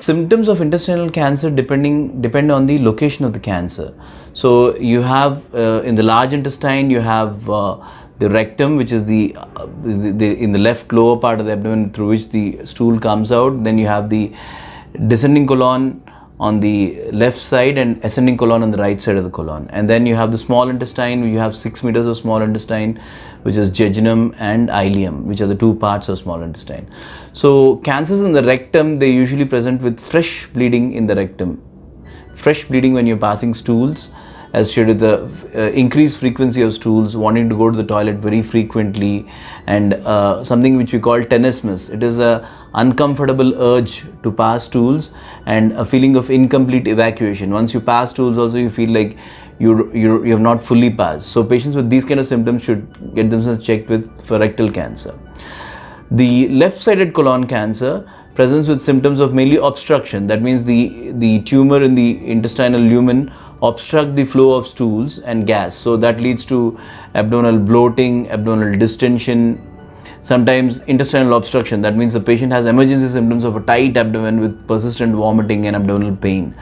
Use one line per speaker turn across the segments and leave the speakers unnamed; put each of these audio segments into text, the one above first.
Symptoms of intestinal cancer depend on the location of the cancer. So you have in the large intestine, you have the rectum, which is in the left lower part of the abdomen through which the stool comes out. Then you have the descending colon on the left side and ascending colon on the right side of the colon. And then you have the small intestine. You have 6 meters of small intestine, which is jejunum and ileum, which are the two parts of small intestine. So cancers in the rectum, they usually present with fresh bleeding in the rectum. Fresh bleeding when you're passing stools, associated with the increased frequency of stools, wanting to go to the toilet very frequently, and something which we call tenesmus. It is a uncomfortable urge to pass stools and a feeling of incomplete evacuation. Once you pass stools also, you feel like you have not fully passed. So patients with these kind of symptoms should get themselves checked for rectal cancer. The left-sided colon cancer presents with symptoms of mainly obstruction. That means the tumor in the intestinal lumen obstruct the flow of stools and gas. So that leads to abdominal bloating, abdominal distension, sometimes intestinal obstruction. That means the patient has emergency symptoms of a tight abdomen with persistent vomiting and abdominal pain.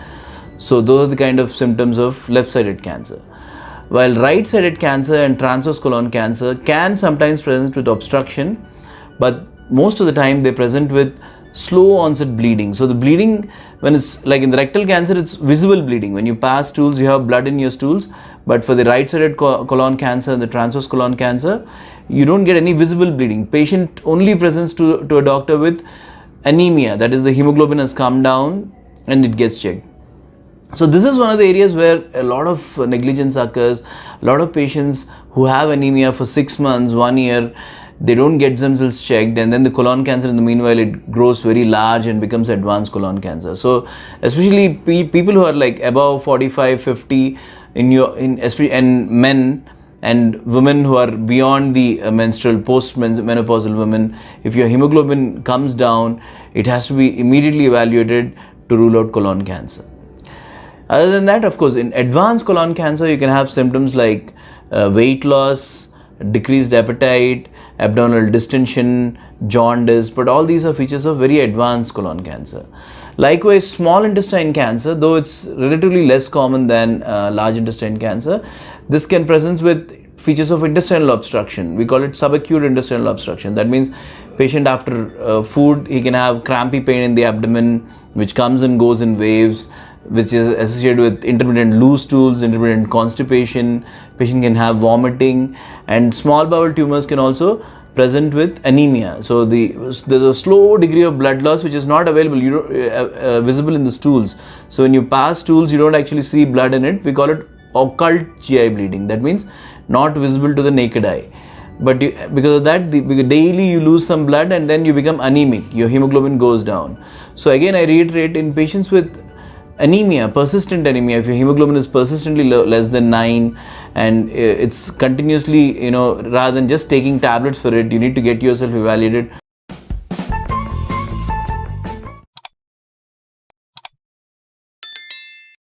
So those are the kind of symptoms of left-sided cancer. While right-sided cancer and transverse colon cancer can sometimes present with obstruction, but most of the time they present with slow onset bleeding. So the bleeding, when it's like in the rectal cancer, it's visible bleeding. When you pass stools, you have blood in your stools. But for the right-sided colon cancer and the transverse colon cancer, you don't get any visible bleeding. Patient only presents to a doctor with anemia. That is, the hemoglobin has come down and it gets checked. So this is one of the areas where a lot of negligence occurs. A lot of patients who have anemia for 6 months, 1 year, they don't get themselves checked, and then the colon cancer in the meanwhile it grows very large and becomes advanced colon cancer. So especially people who are like above 45, 50 and men and women who are beyond the menstrual, post-menopausal women, if your hemoglobin comes down, it has to be immediately evaluated to rule out colon cancer. Other than that, of course, in advanced colon cancer, you can have symptoms like weight loss, decreased appetite, abdominal distension, jaundice, but all these are features of very advanced colon cancer. Likewise, small intestine cancer, though it's relatively less common than large intestine cancer, this can present with features of intestinal obstruction. We call it subacute intestinal obstruction. That means patient after food, he can have crampy pain in the abdomen, which comes and goes in waves, which is associated with intermittent loose stools, intermittent constipation. Patient can have vomiting, and small bowel tumors can also present with anemia. So there's a slow degree of blood loss which is not available, visible in the stools. So when you pass stools, you don't actually see blood in it. We call it occult GI bleeding. That means not visible to the naked eye. But because of that, daily you lose some blood and then you become anemic. Your hemoglobin goes down. So again, I reiterate, in patients with anemia, persistent anemia, if your hemoglobin is persistently less than 9 and it's continuously, rather than just taking tablets for it, you need to get yourself evaluated.